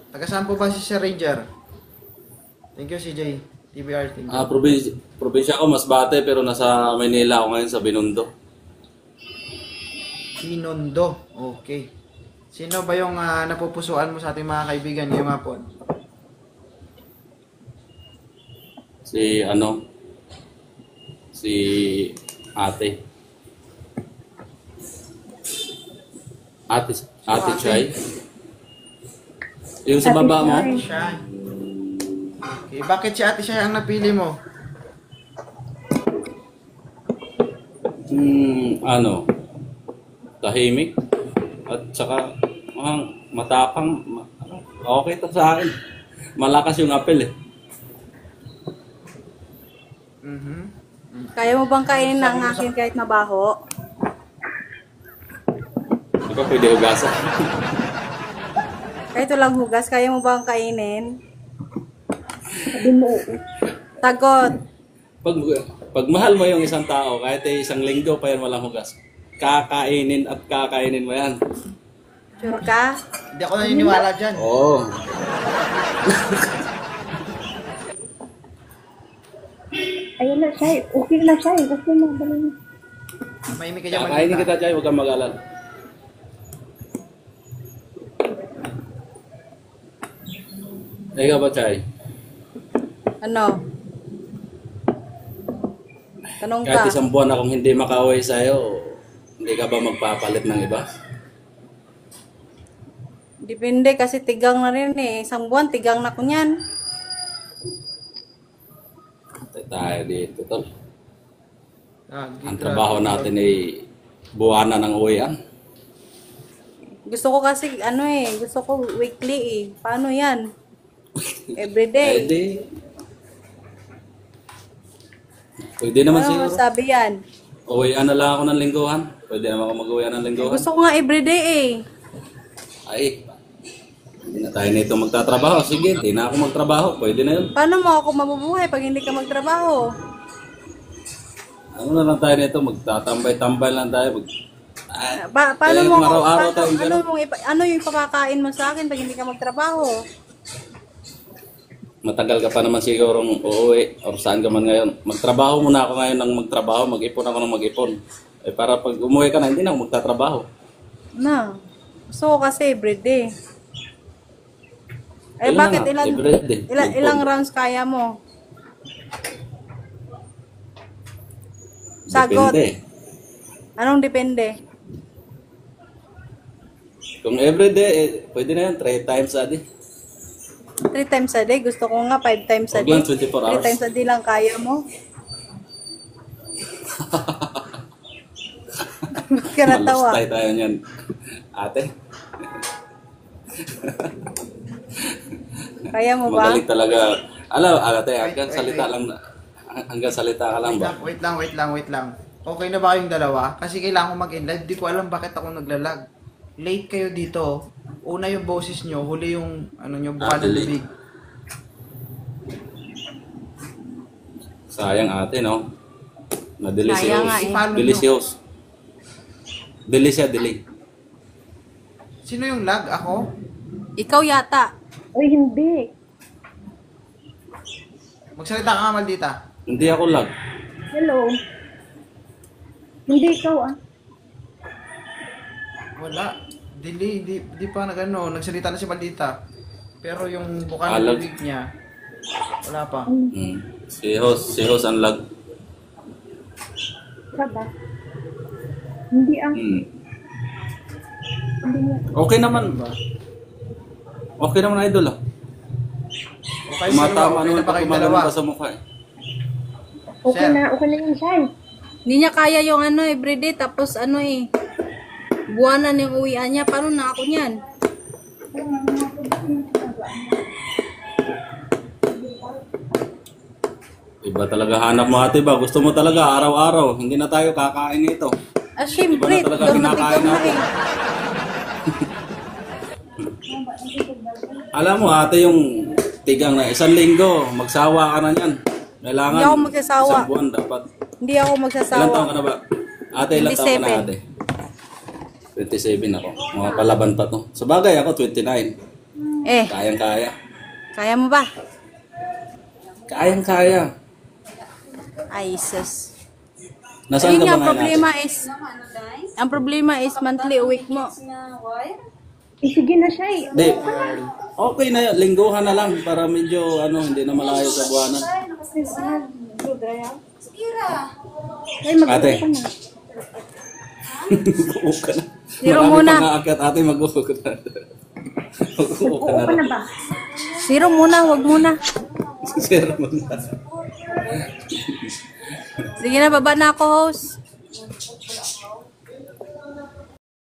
Taga saan po ba si Sir Ranger? Thank you, CJ. TBR, thank you. Probinsya ako, Masbate, pero nasa Manila ako ngayon sa Binondo. Binondo. Okay. Sino ba yung napupusuan mo sa ating mga kaibigan ngayong hapon? Si ate. Ate Chay. Yung sa baba mo? Siya. Okay, bakit si Ate siya ang napili mo? Tahimik. At saka, matapang. Okay to sa akin. Malakas yung apel eh. Kaya mo bang kainin ng akin kahit mabaho? Di ba pwede hugasan? Kahit walang hugas, kaya mo bang kainin? Sabi mo, Tagot. Pag mahal mo yung isang tao, kahit isang linggo pa yan walang hugas, kakainin at kakainin mo yan. Sure ka? Hindi ako naniniwala dyan. Oo. ayun na siya. Okay na siya. Okay na. Dali. Maimik ka dyan, Kakainin Manita. kita, Chay. Huwag kang mag-alala. Ikaw ba, Chay? Ano? Tanong ka. Kahit isang buwan akong hindi makauwi sa'yo, hindi ka ba magpapalit ng iba? Depende kasi tigang na rin eh. Isang buwan, tigang na ko niyan. Tayo dito, tol. Ang Grabe. trabaho natin ay buwanan ng uwian. Gusto ko kasi, gusto ko weekly eh. Paano yan? Everyday. Pwede naman Ano siguro. sabi yan? Uwian na lang ako ng lingguhan. Pwede naman ako mag-uwian ng lingguhan. Gusto ko nga everyday eh. Ay, hindi na tayo nito magtatrabaho. Sige, hindi na ako magtrabaho. Pwede na yun. Paano mo ako mabubuhay pag hindi ka magtrabaho? Ano na lang tayo nito, magtatambay-tambay lang tayo. Paano mo ako, araw-araw tayong ganun. ano yung ipapakain mo sa akin pag hindi ka magtrabaho? Matagal ka pa naman siguro uuwi or saan ka man ngayon. Magtrabaho muna ako ngayon ng magtrabaho, mag-ipon ako ng mag-ipon. Eh para pag umuwi ka na, hindi na ako magtatrabaho. Na, gusto ko kasi everyday. Eh Ilan bakit na nga? Everyday. ilang rounds kaya mo? Sagot. Depende. Anong depende? Kung everyday, pwede na yan, 3 times a day. 3 times a day? Gusto ko nga 5 times a Huwag day. lang 24 hours. 3 times a day lang kaya mo? Ba't ka natawa? Malustay tayo niyan. Ate, Kaya mo ba? magaling talaga. Ate, hanggang salita ka lang ba? Wait lang. Okay na ba kayong dalawa? Kasi kailangan ko mag-in-live. Di ko alam bakit ako naglalag. Late kayo dito. Una yung boses nyo, huli yung buka ng delay. bibig. Sayang ate, no? Sayang nga eh. Delicious. Delay. Sino yung lag? Ako? Ikaw yata. Uy, hindi. Magsalita ka nga, Maldita. Hindi ako lag. Hello. Hindi ikaw Wala. Di pa nagsalita na si Maldita. Pero yung buka ng Lag. bibig niya, wala pa. Si host ang lag. Ka ba? Hindi Hmm. Hindi nga. Okay naman ba? Okay naman, idol. Okay, Tumatama okay naman na ba pag kayong gumagano dalawa? ka sa mukha eh. Okay Sir. na yun siya. Hindi niya kaya yung everyday tapos buwanan yung uwian niya. Paano na ako niyan? Iba talaga hanap mo ate ba? Gusto mo talaga araw-araw. Hindi na tayo kakain nito. Syempre, Iba na talaga tigang na kinakain tigang na natin. eh. Alam mo ate yung tigang na 1 linggo, magsawa ka na niyan. Kailangan Hindi ako magsasawa. 1 buwan dapat. Hindi ako Ilan magsasawa. taon ka na ba? Ate, ilan taon ka na 27. ate? 27 ako. Mga palaban pa to. Sa bagay ako, 29. Kayang-kaya. Kaya mo ba? Kayang-kaya. Ay, sus. Nasaan Ayun ka nga, ba ngayon ate? ang problema is monthly week mo. Sige na siya eh. Di, okay na yun. Lingguhan na lang para medyo hindi na malayo sa buwanan. Ay, mag-upo Ate. ka na. Mag-upo ka na. Zero Marami muna. pang aakyat ate, mag-upo ka na. Mag-upo ka na Upo ka na rin. ba? Zero muna, wag muna. Zero muna. Sige na, baba na ako, host.